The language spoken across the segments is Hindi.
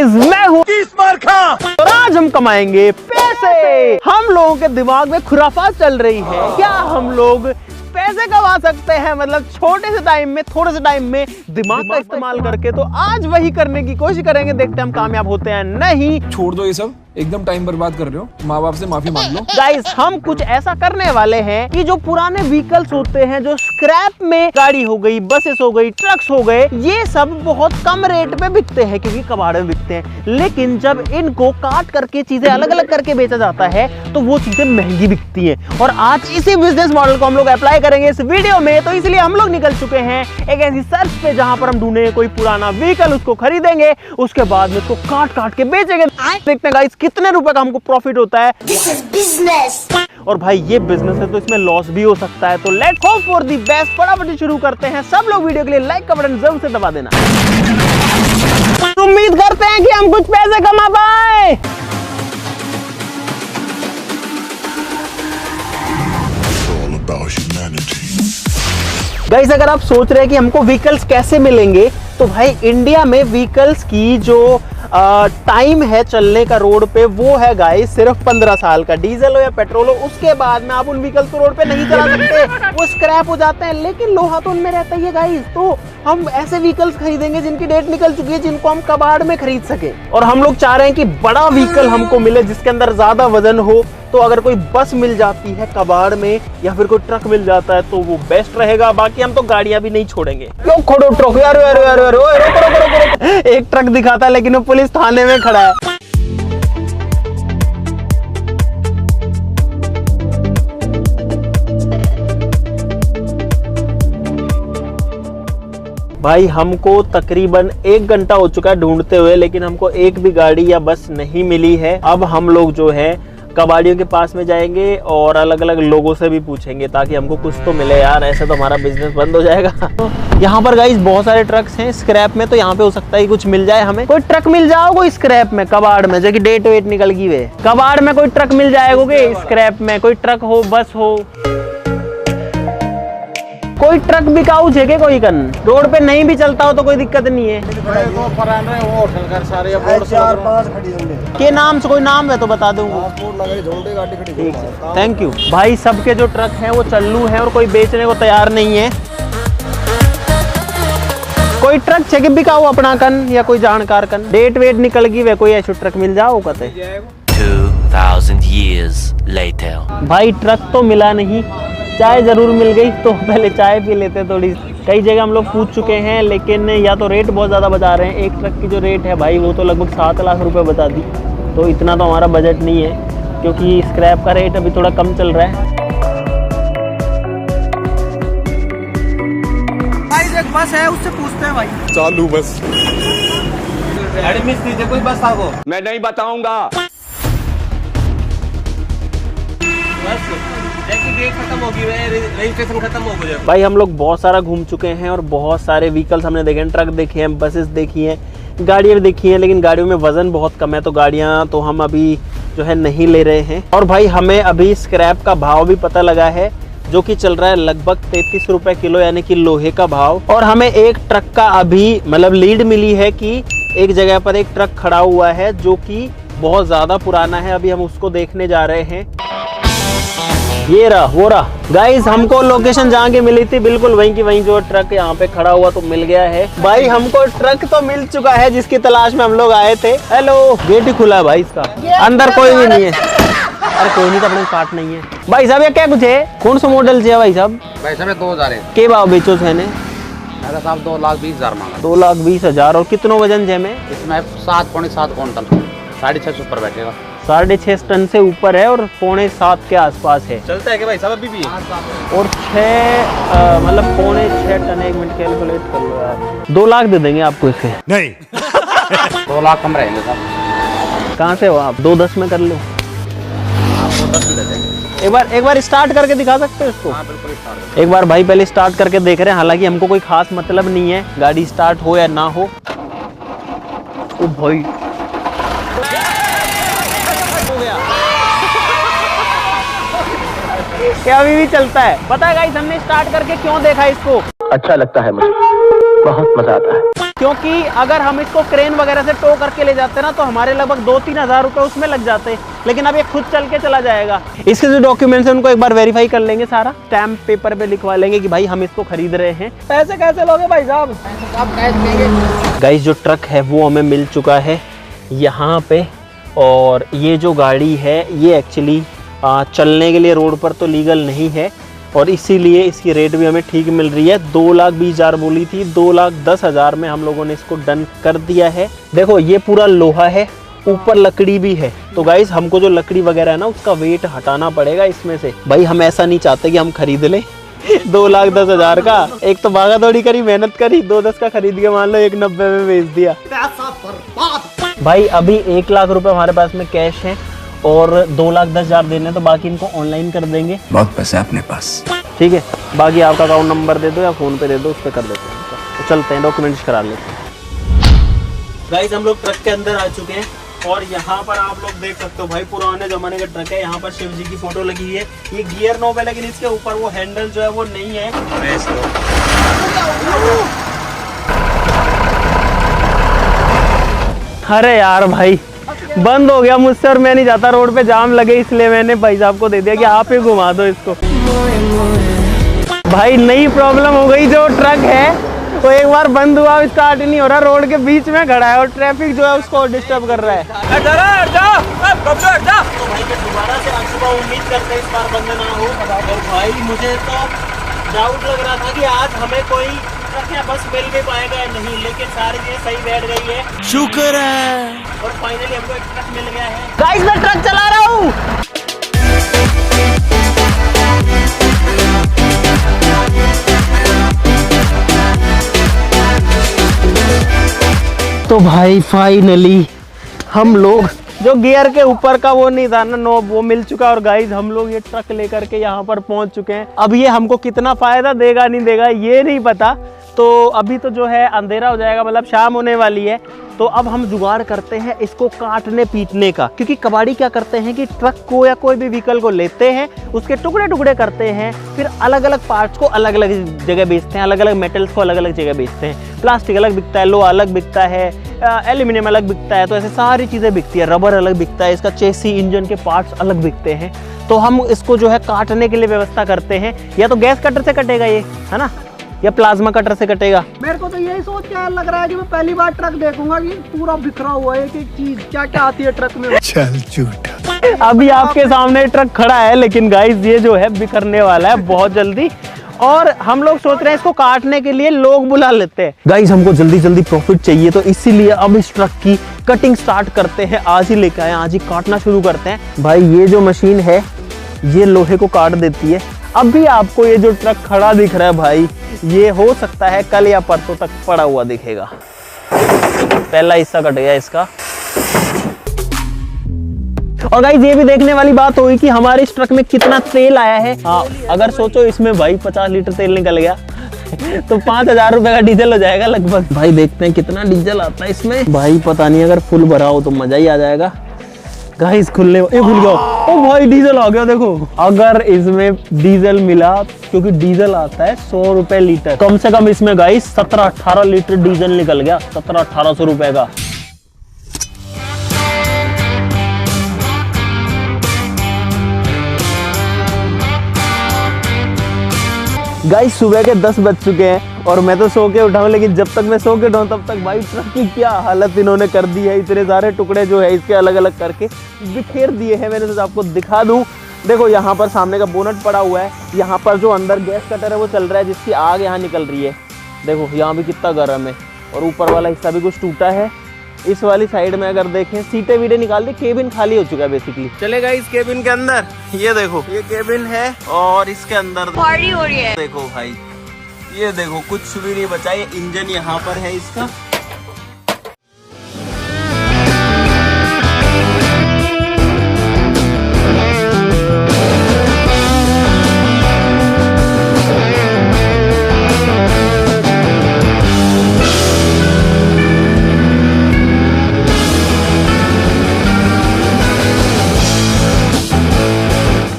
गाइस, मैं हूँ और आज हम कमाएंगे पैसे। हम लोगों के दिमाग में खुराफात चल रही है, क्या हम लोग पैसे कमा सकते हैं, मतलब छोटे से टाइम में, थोड़े से टाइम में दिमाग का इस्तेमाल करके। तो आज वही करने की कोशिश करेंगे, देखते हैं हम कामयाब होते हैं नहीं। छोड़ दो ये सब, एकदम टाइम बर्बाद कर रहे हो। माँ बाप से माफी मांग लो। गाइस, हम कुछ ऐसा करने वाले हैं कि जो पुराने व्हीकल्स होते हैं, जो स्क्रैप में गाड़ी हो गई, बसेस हो गई, ट्रक्स हो गए, ये सब बहुत कम रेट पे बिकते हैं क्योंकि कबाड़ में बिकते हैं। लेकिन जब इनको काट करके चीजें अलग अलग करके बेचा जाता है तो वो चीजें महंगी बिकती हैं। और आज इसी बिजनेस मॉडल को हम लोग अप्लाई करेंगे इस वीडियो में। तो इसलिए हम लोग निकल चुके हैं एक ऐसी सर्च पे जहां पर हम ढूंढेंगे कोई पुराना व्हीकल, उसको खरीदेंगे, उसके बाद में उसको काट काट के बेचेंगे। देखते हैं गाइस कितने रुपए का हमको प्रॉफिट होता है। This is business. और भाई ये बिजनेस है तो इसमें लॉस भी हो सकता है। तो let's hope for the best. फटाफट शुरू करते हैं। सब लोग वीडियो के लिए लाइक का बटन जरूर से दबा देना। उम्मीद करते हैं कि हम कुछ पैसे कमा पाए। गाइस, अगर आप सोच रहे हैं कि हमको व्हीकल्स कैसे मिलेंगे, तो भाई इंडिया में व्हीकल्स की जो टाइम है चलने का रोड पे, वो है गाइस सिर्फ 15 साल का। डीजल हो या पेट्रोल हो, उसके बाद में आप उन व्हीकल्स को रोड पे नहीं चला सकते, वो स्क्रैप हो जाते हैं। लेकिन लोहा तो उनमें रहता ही है गाइस। तो हम ऐसे व्हीकल्स खरीदेंगे जिनकी डेट निकल चुकी है, जिनको हम कबाड़ में खरीद सके। और हम लोग चाह रहे हैं कि बड़ा व्हीकल हमको मिले जिसके अंदर ज्यादा वजन हो। तो अगर कोई बस मिल जाती है कबाड़ में या फिर कोई ट्रक मिल जाता है तो वो बेस्ट रहेगा। बाकी हम तो गाड़ियां भी नहीं छोड़ेंगे। क्यों खोड़ो ट्रक, यार यार यार यार, रोको। एक ट्रक दिखाता है लेकिन वो पुलिस थाने में खड़ा है। भाई हमको तकरीबन 1 घंटा हो चुका है ढूंढते हुए, लेकिन हमको एक भी गाड़ी या बस नहीं मिली है। अब हम लोग जो है कबाड़ियों के पास में जाएंगे और अलग अलग लोगों से भी पूछेंगे ताकि हमको कुछ तो मिले यार, ऐसे तो हमारा बिजनेस बंद हो जाएगा। यहाँ पर गाइस बहुत सारे ट्रक्स हैं स्क्रैप में, तो यहाँ पे हो सकता है कुछ मिल जाए हमें। कोई ट्रक मिल जाओ कोई स्क्रैप में, कबाड़ में, जो कि डेट वेट निकल गई वे, कबाड़ में कोई ट्रक मिल जाएगा। स्क्रैप में कोई ट्रक हो, बस हो, कोई ट्रक बिकाऊ है कोई कन रोड पे नहीं भी चलता हो तो कोई दिक्कत नहीं है। के नाम से कोई नाम है तो बता दूंगा। थैंक यू भाई। सबके जो ट्रक हैं वो चल्लू हैं और कोई बेचने को तैयार नहीं है। कोई ट्रक छे बिकाऊ अपना कन या कोई जानकार कन, डेट वेट निकल गई वे, कोई ऐसा ट्रक मिल जाओ कहते। 2000 years later. भाई ट्रक तो मिला नहीं, चाय जरूर मिल गई, तो पहले चाय पी लेते थोड़ी। कई जगह हम लोग पूछ चुके हैं लेकिन या तो रेट बहुत ज़्यादा बता रहे हैं। एक ट्रक की जो रेट है भाई वो तो लगभग 7 लाख रुपए बता दी। तो इतना तो हमारा बजट नहीं है क्योंकि स्क्रैप का रेट अभी थोड़ा कम चल रहा है। भाई एक बस है, उससे पूछते हैं भाई। चालू बस एडमिट दीजिए, कोई बस आपको मैं नहीं बताऊंगा। खत्म होगी, रजिस्ट्रेशन खत्म हो गया। भाई हम लोग बहुत सारा घूम चुके हैं और बहुत सारे व्हीकल्स हमने देखे हैं, ट्रक देखे हैं, बसेस देखी हैं, गाड़ियाँ भी देखी हैं, लेकिन गाड़ियों में वजन बहुत कम है तो गाड़ियाँ तो हम अभी जो है नहीं ले रहे हैं। और भाई हमें अभी स्क्रैप का भाव भी पता लगा है जो कि चल रहा है लगभग 33 रुपए किलो, यानी कि लोहे का भाव। और हमें एक ट्रक का अभी मतलब लीड मिली है कि एक जगह पर एक ट्रक खड़ा हुआ है जो कि बहुत ज्यादा पुराना है। अभी हम उसको देखने जा रहे हैं। ये रहा वो रहा गाइस, हमको लोकेशन जहाँ की मिली थी बिल्कुल वहीं की वहीं जो ट्रक यहाँ पे खड़ा हुआ तो मिल गया है। भाई हमको ट्रक तो मिल चुका है जिसकी तलाश में हम लोग आए थे। हेलो, गेट ही खुला है भाई इसका, अंदर कोई भी नहीं है। अरे कोई नहीं तो अपने काट नहीं है। भाई साहब ये क्या कुछ है, कौन सा मॉडल चाहिए भाई साहब? भाई साहब 2000 है। के भाव बेचो थे ने? मेरा साहब 2,20,000 मांगा। 2,20,000। और कितनों वजन है में? इसमें 7.7 क्विंटल, 6.5 ऊपर बैठेगा। 6.5 टन से ऊपर है और 6.25 के आसपास है। चलता है कि भाई साहब अभी भी? और 6 मतलब 6.25 टन। 1 मिनट कैलकुलेट कर लो यार। 2 लाख दे देंगे आपको इसके। नहीं 2 लाख कम रहेंगे साहब। कहाँ से हो आप? 2.10 में कर लो। आपको 10 भी दे देंगे। एक बार स्टार्ट करके दिखा सकते हो इसको? हाँ बिल्कुल स्टार्ट। एक बार भाई पहले स्टार्ट करके देख रहे हैं। हालांकि हमको कोई खास मतलब नहीं है गाड़ी स्टार्ट हो या ना हो। ओ भाई क्या अभी भी चलता है? पता है गाइस हमने स्टार्ट करके क्यों देखा इसको? अच्छा लगता है मुझे, बहुत मजा आता है। क्योंकि अगर हम इसको क्रेन वगैरह से टो करके ले जाते हैं ना तो हमारे लगभग 2-3 हज़ार रुपये उसमें लग जाते, लेकिन अब ये खुद चल के चला जाएगा। इसके जो डॉक्यूमेंट्स हैं उनको एक बार वेरीफाई कर लेंगे, सारा स्टैम्प पेपर पे लिखवा लेंगे कि भाई हम इसको खरीद रहे हैं। पैसे कैसे लोगे भाई साहब? गाइस जो ट्रक है वो हमें मिल चुका है यहाँ पे, और ये जो गाड़ी है ये एक्चुअली चलने के लिए रोड पर तो लीगल नहीं है, और इसीलिए इसकी रेट भी हमें ठीक मिल रही है। 2,20,000 बोली थी, 2,10,000 में हम लोगों ने इसको डन कर दिया है। देखो ये पूरा लोहा है, ऊपर लकड़ी भी है, तो गाइस हमको जो लकड़ी वगैरह है ना उसका वेट हटाना पड़ेगा इसमें से। भाई हम ऐसा नहीं चाहते कि हम खरीद लें 2,10,000 का, एक तो भागा दौड़ी करी, मेहनत करी, 2,10 का खरीद के मान लो 1,90 में बेच दिया। भाई अभी 1 लाख रुपए हमारे पास में कैश है और 2,10,000 देने, तो बाकी इनको ऑनलाइन कर देंगे। बहुत पैसे अपने पास, ठीक है, बाकी आपका अकाउंट नंबर दे दो या फोन पे दे दो, उस पर कर देते हैं। तो चलते हैं, डॉक्यूमेंट्स करा लेते हैं। गाइस हम लोग ट्रक के अंदर आ चुके हैं और यहाँ पर आप लोग देख सकते हो भाई पुराने जमाने का ट्रक है। यहाँ पर शिव जी की फोटो लगी है। ये गियर नॉब है, लेकिन इसके ऊपर वो हैंडल जो है वो नहीं है। अरे यार भाई बंद हो गया मुझसे, और मैं नहीं जाता रोड पे जाम लगे, इसलिए मैंने भाई साहब को दे दिया कि आप ही घुमा दो इसको। भाई नई प्रॉब्लम हो गई, जो ट्रक है तो एक बार बंद हुआ, स्टार्ट ही नहीं हो रहा, रोड के बीच में खड़ा है और ट्रैफिक जो है उसको डिस्टर्ब कर रहा है। तो भाई मैं दोबारा से आज सुबह उम्मीद करते इस बार बंद ना हो। और भाई मुझे तो डाउट लग रहा था कि आज हमें कोई ट्रक या बस मिल भी पाएगा या नहीं, लेकिन सारी चीजें सही बैठ गई है, शुक्र है। और फाइनली हमको एक ट्रक मिल गया है। गाइस मैं ट्रक चला रहा हूँ। तो भाई फाइनली हम लोग जो गियर के ऊपर का वो नहीं था ना नॉब, वो मिल चुका। और गाइस हम लोग ये ट्रक लेकर के यहाँ पर पहुँच चुके हैं। अब ये हमको कितना फायदा देगा नहीं देगा ये नहीं पता, तो अभी तो जो है अंधेरा हो जाएगा, मतलब शाम होने वाली है। तो अब हम जुगाड़ करते हैं इसको काटने पीटने का, क्योंकि कबाड़ी क्या करते हैं कि ट्रक को या कोई भी व्हीकल को लेते हैं, उसके टुकड़े टुकड़े करते हैं, फिर अलग अलग पार्ट्स को अलग अलग जगह बेचते हैं, अलग अलग मेटल्स को अलग अलग जगह बेचते हैं। प्लास्टिक अलग बिकता है, लोहा अलग बिकता है, एल्यूमिनियम अलग बिकता है, तो ऐसे सारी चीज़ें बिकती है। रबर अलग बिकता है, इसका चेसी इंजन के पार्ट्स अलग बिकते हैं। तो हम इसको जो है काटने के लिए व्यवस्था करते हैं, या तो गैस कटर से कटेगा ये, है ना, या प्लाज्मा कटर से कटेगा। मेरे को तो यही सोच के लग रहा है कि मैं पहली बार ट्रक देखूंगा कि पूरा बिखरा हुआ है, एक चीज क्या क्या आती है ट्रक में। चल झूठा। अभी आपके सामने ट्रक खड़ा है, लेकिन गाइस ये जो है बिखरने वाला है बहुत जल्दी, और हम लोग सोच रहे हैं इसको काटने के लिए लोग बुला लेते हैं। गाइस हमको जल्दी जल्दी प्रॉफिट चाहिए, तो इसीलिए अब इस ट्रक की कटिंग स्टार्ट करते हैं। आज ही लेकर आए, आज ही काटना शुरू करते हैं। भाई ये जो मशीन है ये लोहे को काट देती है। अभी आपको ये जो ट्रक खड़ा दिख रहा है भाई, ये हो सकता है कल या परसों तक पड़ा हुआ दिखेगा। पहला हिस्सा कट गया इसका। और गाइस ये भी देखने वाली बात होगी कि हमारे इस ट्रक में कितना तेल आया है। हाँ, अगर सोचो इसमें भाई 50 लीटर तेल निकल गया तो 5,000 रुपए का डीजल हो जाएगा लगभग। भाई देखते हैं कितना डीजल आता है इसमें। भाई पता नहीं, अगर फुल भरा हो तो मजा ही आ जाएगा। गाइस खुल गया। ओ भाई डीजल आ गया देखो। अगर इसमें डीजल मिला, क्योंकि डीजल आता है 100 रुपए लीटर, कम से कम इसमें गाइस 17-18 लीटर डीजल निकल गया, 1700-1800 रुपए का। गाइस सुबह के 10 बज चुके हैं और मैं तो सो के उठा हूँ, लेकिन जब तक मैं सो के उठाऊँ तब तक भाई ट्रक की क्या हालत इन्होंने कर दी है। इतने सारे टुकड़े जो है इसके अलग अलग करके बिखेर दिए हैं। मैंने तो आपको दिखा दूँ, देखो यहाँ पर सामने का बोनट पड़ा हुआ है, यहाँ पर जो अंदर गैस कटर है वो चल रहा है, जिसकी आग यहाँ निकल रही है। देखो यहाँ भी कितना गर्म है, और ऊपर वाला हिस्सा भी कुछ टूटा है। इस वाली साइड में अगर देखें, सीटें वीटें निकाल दी, केबिन खाली हो चुका है बेसिकली। चलेगा इस केबिन के अंदर, ये देखो ये केबिन है और इसके अंदर पार्टी हो रही है। देखो भाई ये देखो कुछ भी नहीं बचा, ये इंजन यहाँ पर है इसका।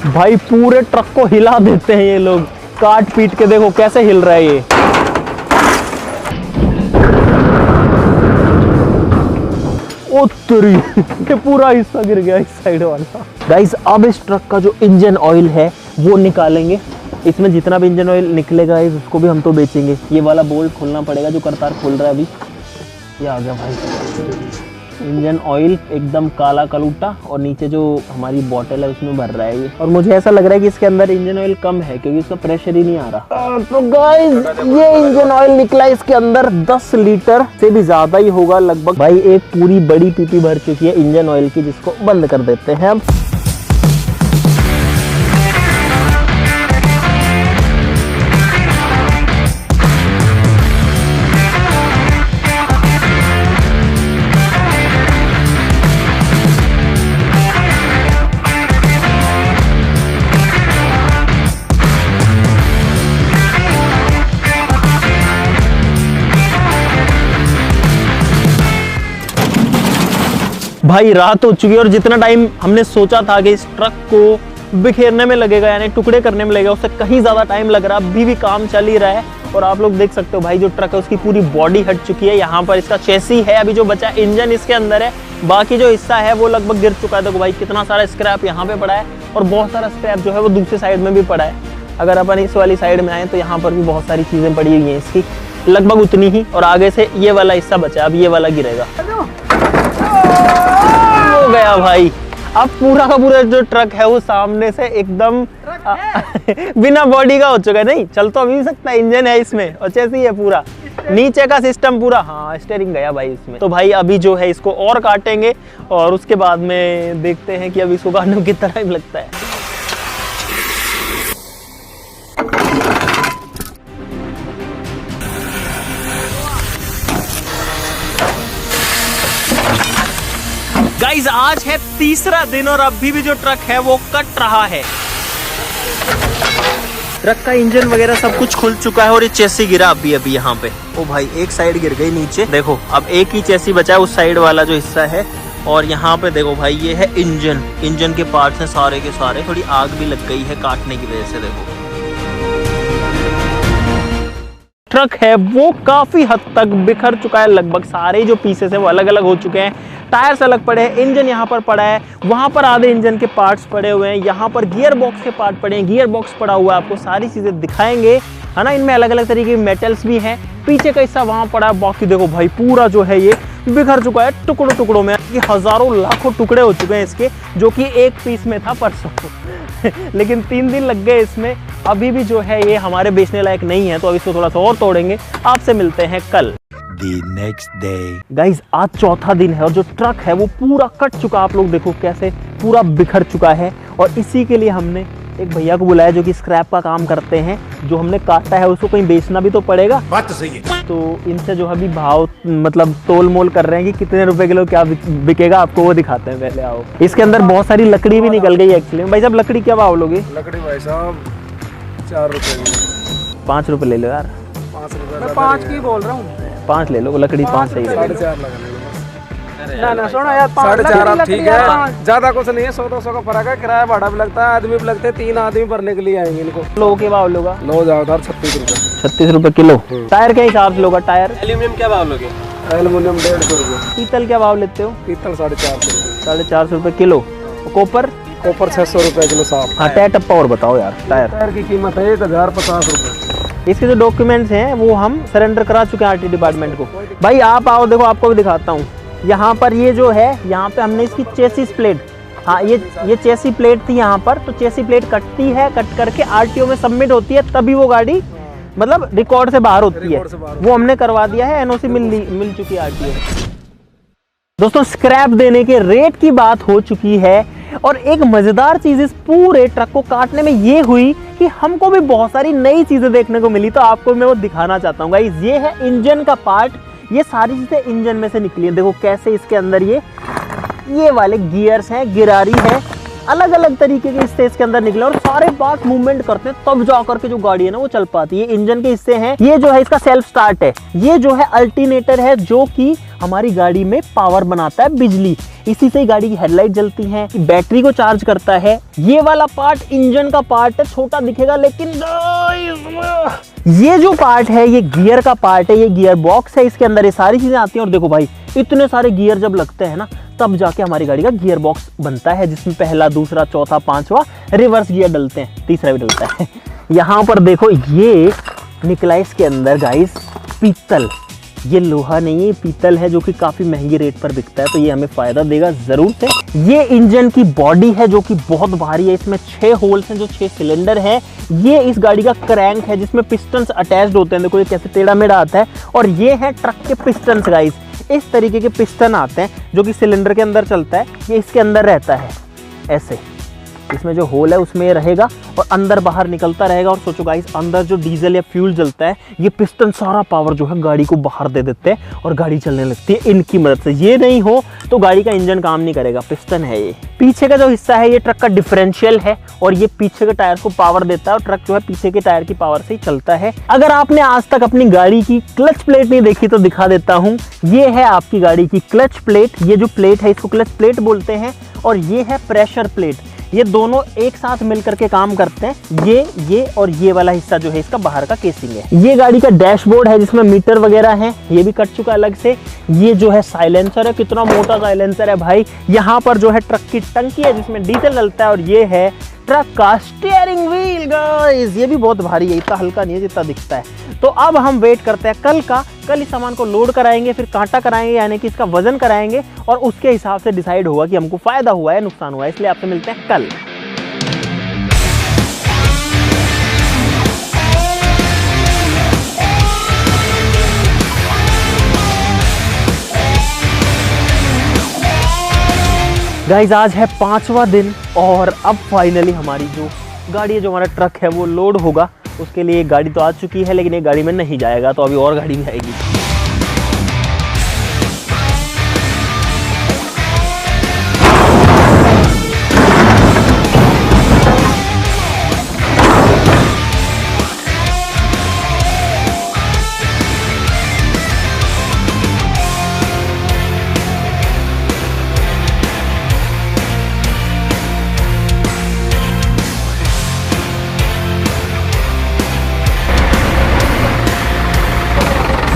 भाई पूरे ट्रक को हिला देते हैं ये लोग, काट पीट के। देखो कैसे हिल रहा है ये। ओ तेरी ये पूरा हिस्सा गिर गया इस साइड वाला। गाइस अब इस ट्रक का जो इंजन ऑयल है वो निकालेंगे। इसमें जितना भी इंजन ऑयल निकलेगा उसको भी हम तो बेचेंगे। ये वाला बोल्ट खोलना पड़ेगा जो करतार खोल रहा है अभी। ये आ गया भाई इंजन ऑयल एकदम काला कलूटा, और नीचे जो हमारी बोतल है उसमें भर रहा है ये। और मुझे ऐसा लग रहा है कि इसके अंदर इंजन ऑयल कम है क्योंकि इसका प्रेशर ही नहीं आ रहा। तो गाइस ये इंजन ऑयल निकला इसके अंदर 10 लीटर से भी ज्यादा ही होगा लगभग। भाई एक पूरी बड़ी पीपी भर चुकी है इंजन ऑयल की, जिसको बंद कर देते हैं हम। भाई रात हो चुकी है और जितना टाइम हमने सोचा था कि इस ट्रक को बिखेरने में लगेगा यानी टुकड़े करने में लगेगा उससे कहीं ज्यादा टाइम लग रहा है। अभी भी काम चल ही रहा है और आप लोग देख सकते हो भाई जो ट्रक है उसकी पूरी बॉडी हट चुकी है। यहाँ पर इसका चेसी है, अभी जो बचा इंजन इसके अंदर है, बाकी जो हिस्सा है वो लगभग गिर चुका है। देखो भाई कितना सारा स्क्रैप यहाँ पे पड़ा है और बहुत सारा स्क्रैप जो है वो दूसरी साइड में भी पड़ा है। अगर अपन इस वाली साइड में आए तो यहाँ पर भी बहुत सारी चीजें पड़ी हुई हैं इसकी, लगभग उतनी ही। और आगे से ये वाला हिस्सा बचा है, अब ये वाला गिरेगा। हो गया भाई, अब पूरा का पूरा जो ट्रक है वो सामने से एकदम बिना बॉडी का हो चुका है। नहीं चल तो अभी भी सकता है, इंजन है इसमें और चेसी है पूरा, नीचे का सिस्टम पूरा। हाँ स्टीयरिंग गया भाई इसमें। तो भाई अभी जो है इसको और काटेंगे और उसके बाद में देखते हैं कि अभी इसको काटने में कितना टाइम लगता है। गाइस आज है तीसरा दिन और अभी भी जो ट्रक है वो कट रहा है। ट्रक का इंजन वगैरह सब कुछ खुल चुका है और ये चेसी गिरा अभी यहाँ पे। ओ भाई एक साइड गिर गई नीचे, देखो अब एक ही चेसी बचा है उस साइड वाला जो हिस्सा है। और यहाँ पे देखो भाई ये है इंजन के पार्ट्स हैं सारे के सारे। थोड़ी आग भी लग गई है काटने की वजह से। देखो ट्रक है वो काफी हद तक बिखर चुका है, लगभग सारे जो पीसेस है वो अलग अलग हो चुके हैं। टायर्स अलग पड़े हैं, इंजन यहाँ पर पड़ा है, वहां पर आधे इंजन के पार्ट्स पड़े हुए हैं, यहाँ पर गियर बॉक्स के पार्ट पड़े हैं, गियर बॉक्स पड़ा हुआ है। आपको सारी चीजें दिखाएंगे है ना, इनमें अलग अलग तरीके के मेटल्स भी हैं। पीछे का हिस्सा वहां पड़ा है, बाकी देखो भाई पूरा जो है ये बिखर चुका है टुकड़ों टुकड़ों में। ये हजारों लाखों टुकड़े हो चुके हैं इसके, जो कि एक पीस में था परसों लेकिन 3 दिन लग गए इसमें। अभी भी जो है ये हमारे बेचने लायक नहीं है, तो अब इसको थोड़ा सा और तोड़ेंगे। आपसे मिलते हैं कल। The next day. गाइज आज चौथा दिन है और जो ट्रक है वो पूरा कट चुका। आप लोग देखो कैसे पूरा बिखर चुका है। और इसी के लिए हमने एक भैया को बुलाया जो कि स्क्रैप का काम करते हैं। जो हमने काटा है उसको कहीं बेचना भी तो पड़ेगा, बात तो सही है। तो इनसे जो अभी भाव मतलब तोल मोल कर रहे हैं कि कितने रुपए किलो क्या बिकेगा, आपको वो दिखाते हैं। पहले आओ। इसके अंदर बहुत सारी लकड़ी भी निकल गई एक्चुअली। भाई साहब लकड़ी क्या भाव लोगे? लकड़ी भाई साहब 4 रुपए। 5 रुपए ले लो यार। 5 रुपए मैं 5 की बोल रहा हूँ। 5 ले लो, लकड़ी 5 सही है। 4.5 लगा ना सुनो यार 4.5 ठीक है, ज्यादा कुछ नहीं है। 100-200 का फर्क है, किराया भाड़ा भी लगता है, आदमी भी लगते हैं। 3 आदमी भरने के लिए आएंगे इनको। लो के भाव लोगा? लो जाओ 36 रुपए। 36 रुपए किलो। टायर के हिसाब से लोगा? टायर एल्यूमिनियम क्या भाव लोगे? एल्युमिनियम 150 रुपए। पीतल क्या भाव लेते हो? पीतल 450 रुपए। 450 रुपए किलो। कॉपर? कॉपर 600 रुपए किलो साफ। हाँ टायर टप्पा और बताओ यार। टायर की कीमत है 1050 रुपए। इसके जो डॉक्यूमेंट्स हैं वो हम सरेंडर करा चुके हैं आरटी डिपार्टमेंट को। भाई आप आओ, देखो आपको भी दिखाता हूँ। यहाँ पर ये जो है, यहाँ पे हमने इसकी चेसिस प्लेट, हाँ ये चेसी प्लेट थी यहाँ पर। तो चेसी प्लेट कटती है, कट करके आरटीओ में सबमिट होती है, तभी वो गाड़ी मतलब रिकॉर्ड से बाहर होती है। वो हमने करवा दिया है, एनओसी मिल चुकी है आरटीओ। दोस्तों स्क्रैप देने के रेट की बात हो चुकी है। और एक मजेदार चीज इस पूरे ट्रक को काटने में ये हुई कि हमको भी बहुत सारी नई चीजें देखने को मिली। तो आपको मैं वो दिखाना चाहता हूँ गाइस। ये है इंजन का पार्ट, ये सारी चीजें इंजन में से निकली है। देखो कैसे इसके अंदर ये वाले गियर्स हैं, गिरारी है, अलग अलग तरीके के हिस्से इसके अंदर निकले और सारे पार्ट मूवमेंट करते हैं तब जाकर के जो गाड़ी है ना वो चल पाती है। इंजन के हिस्से हैं, ये जो है इसका सेल्फ स्टार्ट है, ये जो है अल्टरनेटर है जो कि हमारी गाड़ी में पावर बनाता है, बिजली, इसी से ही गाड़ी की हेडलाइट जलती है, बैटरी को चार्ज करता है। ये वाला पार्ट इंजन का पार्ट है, छोटा दिखेगा लेकिन ये जो पार्ट है ये गियर का पार्ट है, ये गियर बॉक्स है, इसके अंदर ये सारी चीजें आती हैं। और देखो भाई इतने सारे गियर जब लगते हैं ना, तब जाके हमारी गाड़ी का गियर बॉक्स बनता है, जिसमें पहला, दूसरा, चौथा, पांचवा रिवर्स गियर डलते हैं, तीसरा भी डलता है। यहाँ पर देखो ये निकला इसके अंदर गाइस पीतल, ये लोहा नहीं है, पीतल है, जो कि काफी महंगी रेट पर बिकता है, तो ये हमें फायदा देगा जरूर से। ये इंजन की बॉडी है जो कि बहुत भारी है, इसमें 6 होल्स हैं जो 6 सिलेंडर है। ये इस गाड़ी का क्रैंक है जिसमें पिस्टन्स अटैच्ड होते हैं, देखो ये कैसे टेढ़ा मेढ़ा आता है। और ये है ट्रक के पिस्टन्स गाइस, इस तरीके के पिस्टन आते हैं जो कि सिलेंडर के अंदर चलता है, ये इसके अंदर रहता है ऐसे, इसमें जो होल है उसमें ये रहेगा और अंदर बाहर निकलता रहेगा। और सोचो गाइस, अंदर जो डीजल या फ्यूल जलता है, ये पिस्टन सारा पावर जो है गाड़ी को बाहर दे देते हैं और गाड़ी चलने लगती है इनकी मदद से। ये नहीं हो तो गाड़ी का इंजन काम नहीं करेगा, पिस्टन है ये। पीछे का जो हिस्सा है ये ट्रक का डिफरेंशियल है और ये पीछे के टायर को पावर देता है और ट्रक जो है पीछे के टायर की पावर से ही चलता है। अगर आपने आज तक अपनी गाड़ी की क्लच प्लेट नहीं देखी तो दिखा देता हूँ। ये है आपकी गाड़ी की क्लच प्लेट, ये जो प्लेट है इसको क्लच प्लेट बोलते हैं, और ये है प्रेशर प्लेट। ये दोनों एक साथ मिलकर के काम करते हैं। ये और ये वाला हिस्सा जो है इसका बाहर का केसिंग है। ये गाड़ी का डैशबोर्ड है जिसमें मीटर वगैरह है, ये भी कट चुका अलग से। ये जो है साइलेंसर है, कितना मोटा साइलेंसर है भाई। यहाँ पर जो है ट्रक की टंकी है जिसमें डीजल डलता है, और ये है ट्रक का स्टीयरिंग व्हील गाइस, ये भी बहुत भारी है, इतना हल्का नहीं है जितना दिखता है। तो अब हम वेट करते हैं कल का। कल इस सामान को लोड कराएंगे, फिर कांटा कराएंगे, यानी कि इसका वजन कराएंगे, और उसके हिसाब से डिसाइड होगा कि हमको फायदा हुआ है नुकसान हुआ है। इसलिए आपसे मिलते हैं कल। गाइज आज है 5वां दिन और अब फाइनली हमारी जो गाड़ी है, जो हमारा ट्रक है, वो लोड होगा। उसके लिए एक गाड़ी तो आ चुकी है, लेकिन एक गाड़ी में नहीं जाएगा, तो अभी और गाड़ी भी आएगी।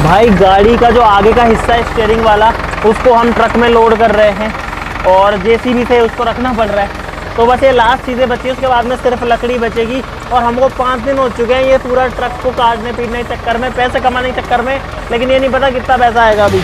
भाई गाड़ी का जो आगे का हिस्सा है स्टीयरिंग वाला, उसको हम ट्रक में लोड कर रहे हैं और जेसीबी से उसको रखना पड़ रहा है। तो बस ये लास्ट चीज़ें बची, उसके बाद में सिर्फ लकड़ी बचेगी। और हमको 5 दिन हो चुके हैं ये पूरा ट्रक को काटने पीटने के चक्कर में, पैसे कमाने के चक्कर में, लेकिन ये नहीं पता कितना पैसा आएगा अभी।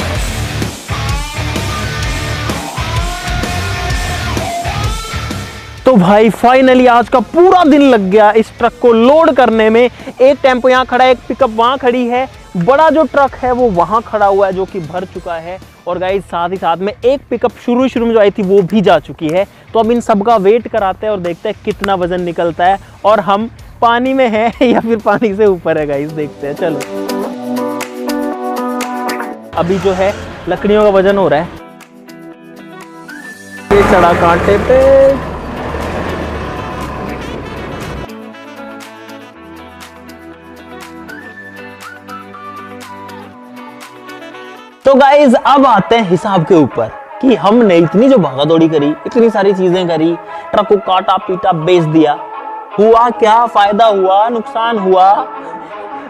तो भाई फाइनली आज का पूरा दिन लग गया इस ट्रक को लोड करने में। एक टेम्पो यहाँ खड़ा है, एक पिकअप वहाँ खड़ी है, बड़ा जो ट्रक है वो वहाँ खड़ा हुआ है जो कि भर चुका है। और गाइस साथ ही साथ में एक पिकअप शुरू में जो आई थी वो भी जा चुकी है। तो अब इन सब का वेट कराते हैं और देखते हैं कितना वजन निकलता है, और हम पानी में हैं या फिर पानी से ऊपर है गाइस, देखते हैं। चलो अभी जो है लकड़ियों का वजन हो रहा है, ये चढ़ा कांटे पे। तो गाइज अब आते हैं हिसाब के ऊपर कि हमने इतनी जो भागा दौड़ी करी, इतनी सारी चीजें करी, ट्रक को काटा पीटा बेच दिया, हुआ क्या, फायदा हुआ, नुकसान हुआ,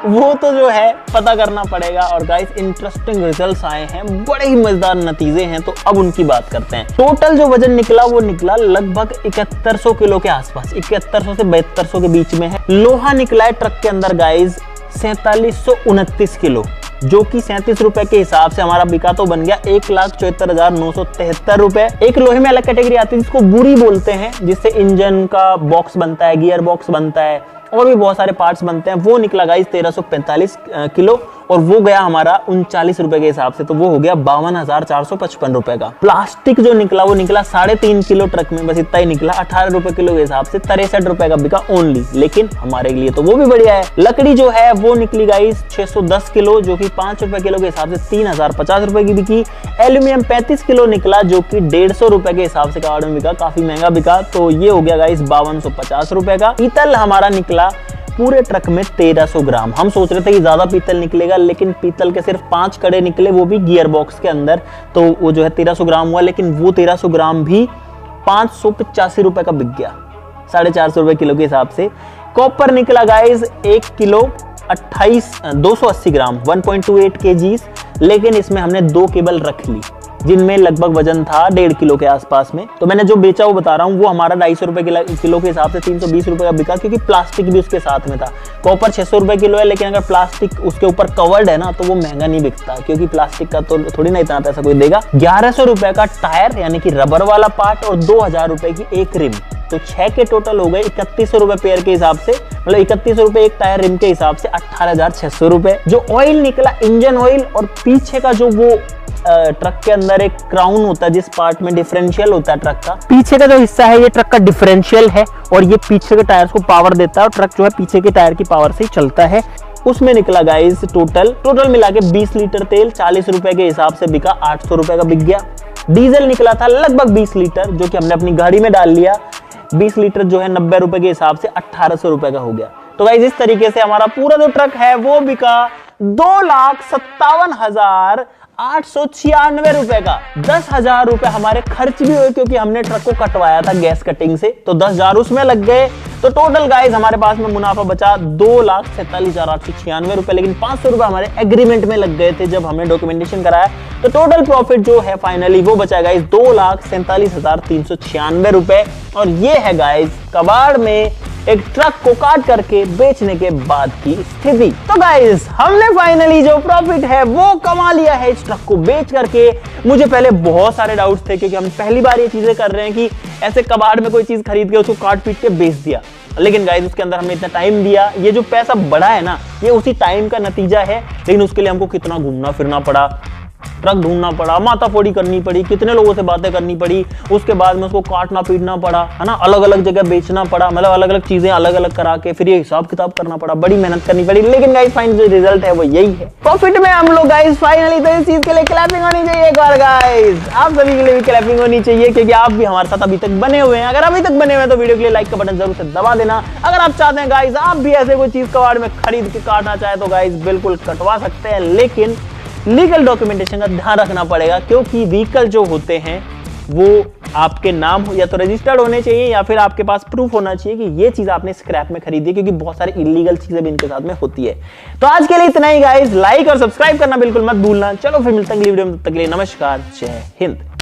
वो तो जो है पता करना पड़ेगा। और गाइस इंटरेस्टिंग रिजल्ट्स आए हैं, बड़े ही मजेदार नतीजे हैं, तो अब उनकी बात करते हैं। टोटल जो वजन निकला वो निकला लगभग 7100 किलो के आसपास, 7100 से 7200 के बीच में है। लोहा निकला है ट्रक के अंदर गाइज 4729 किलो, जो कि 37 रुपए के हिसाब से हमारा बिका तो बन गया 1,74,973 रुपए। एक लोहे में अलग कैटेगरी आती है जिसको बुरी बोलते हैं, जिससे इंजन का बॉक्स बनता है, गियर बॉक्स बनता है और भी बहुत सारे पार्ट्स बनते हैं। वो निकला गाइस 1345 किलो और वो गया हमारा 39 रुपए के हिसाब से, तो वो हो गया 52,455 रुपए का। प्लास्टिक जो निकला वो निकला 3.5 किलो ट्रक में, बस इतना ही निकला 18 रुपए किलो के हिसाब से, 63 रुपए का बिका ओनली, लेकिन हमारे लिए तो वो भी बढ़िया है। लकड़ी जो है वो निकली गाइस 610 किलो, जो कि 5 रुपए किलो के हिसाब से 3050 रुपए की बिकी। एल्यूमिनियम 35 किलो निकला, जो कि 150 रुपए के हिसाब से कार्ड में बिका, काफी महंगा बिका, तो ये हो गया गाइस 5250 रुपए का। पीतल हमारा निकला पूरे ट्रक में 1300 ग्राम। हम सोच रहे थे कि ज्यादा पीतल निकलेगा, लेकिन पीतल के सिर्फ 5 कड़े निकले, वो भी गियर बॉक्स के अंदर, तो वो जो है 1300 ग्राम हुआ, लेकिन वो 1300 ग्राम भी 585 रुपए का बिक गया, 450 रुपए किलो के हिसाब से। कॉपर निकला गाइज 1 किलो 280 ग्राम 1.28 kg, लेकिन इसमें हमने 2 केबल रख ली, जिनमें लगभग वजन था 1.5 किलो के आसपास में। तो मैंने जो बेचा वो बता रहा हूँ, वो हमारा 250 रुपए किलो के हिसाब से 320 रुपए का बिका, क्योंकि प्लास्टिक भी उसके साथ में था। कॉपर 600 रुपए किलो है, लेकिन अगर प्लास्टिक उसके ऊपर कवर्ड है ना तो वो महंगा नहीं बिकता, क्योंकि प्लास्टिक का तो थोड़ी ना इतना पैसा कोई देगा। 1100 रुपए का टायर यानी कि रबर वाला पार्ट और 2000 रुपए की एक रिम, तो 6 के टोटल हो गए 3100 रुपए पेयर के हिसाब से, मतलब 3100 रुपए एक टायर रिम के हिसाब से 18,600 रुपए। जो ऑयल निकला इंजन ऑयल, और पीछे का जो वो ट्रक के अंदर एक क्राउन होता है जिस पार्ट में डिफरेंशियल होता है ट्रक का, पीछे का जो हिस्सा है ये ट्रक का डिफरेंशियल है और ये पीछे के टायर्स को पावर देता है और ट्रक जो है पीछे के टायर की पावर से ही चलता है। उसमें निकला गाइस टोटल मिला के 20 लीटर तेल 40 रुपए के हिसाब से बिका, 800 रुपए का बिक गया। डीजल निकला था लगभग 20 लीटर, जो कि हमने अपनी गाड़ी में डाल लिया। 20 लीटर जो है 90 रुपए के हिसाब से 1800 रुपए का हो गया। तो गाइस इस तरीके से हमारा पूरा जो ट्रक है वो बिका 2,57,896 रुपए का। 10,000 रुपए हमारे खर्च भी हुए, क्योंकि हमने ट्रक को कटवाया था गैस कटिंग से, तो 10,000 उसमें लग गए। तो टोटल गाइस हमारे पास में मुनाफा बचा 2,47,896 रुपए, लेकिन 500 रुपए हमारे एग्रीमेंट में लग गए थे जब हमने डॉक्यूमेंटेशन कराया। तो टोटल प्रॉफिट जो है फाइनली वो बचा गाइस 2,47,396 रुपए। और ये है गाइस कबाड़ में एक ट्रक को काट करके बेचने के बाद की स्थिति। तो गाइस हमने फाइनली जो प्रॉफिट है वो कमा लिया है इस ट्रक को बेच करके। मुझे पहले बहुत सारे डाउट्स थे, क्योंकि हम पहली बार ये चीजें कर रहे हैं कि ऐसे कबाड़ में कोई चीज खरीद के उसको काट पीट के बेच दिया, लेकिन गाइस उसके अंदर हमने इतना टाइम दिया। ये जो पैसा बढ़ा है ना, ये उसी टाइम का नतीजा है, लेकिन उसके लिए हमको कितना घूमना फिरना पड़ा, ट्रक ढूंढना पड़ा, माथाफोड़ी करनी पड़ी, कितने लोगों से बातें करनी पड़ी, उसके बाद में उसको काटना पीटना पड़ा, है ना, अलग अलग जगह बेचना पड़ा, मतलब अलग अलग चीजें अलग अलग करा के फिर ये हिसाब किताब करना पड़ा, बड़ी मेहनत करनी पड़ी। लेकिन गाइस फाइनल जो रिजल्ट है वो यही है, प्रॉफिट में हम लोग गाइस फाइनली। तो इस चीज के लिए क्लैपिंग होनी चाहिए एक बार गाइस, आप सभी के लिए भी क्लैपिंग होनी चाहिए, क्योंकि आप भी हमारे साथ अभी तक बने हुए हैं। अगर अभी तक बने हुए हैं तो वीडियो के लिए लाइक का बटन जरूर से दबा देना। अगर आप चाहते हैं गाइस आप भी ऐसे कोई चीज कबाड़ में खरीद के काटना चाहे तो गाइस बिल्कुल कटवा सकते हैं, लेकिन लीगल डॉक्यूमेंटेशन का ध्यान रखना पड़ेगा, क्योंकि व्हीकल जो होते हैं वो आपके नाम हो या तो रजिस्टर्ड होने चाहिए, या फिर आपके पास प्रूफ होना चाहिए कि ये चीज आपने स्क्रैप में खरीदी है, क्योंकि बहुत सारी इलीगल चीजें भी इनके साथ में होती है। तो आज के लिए इतना ही गाइस, लाइक और सब्सक्राइब करना बिल्कुल मत भूलना। चलो फिर मिलते हैं अगली वीडियो में, तब तक के लिए नमस्कार, जय हिंद।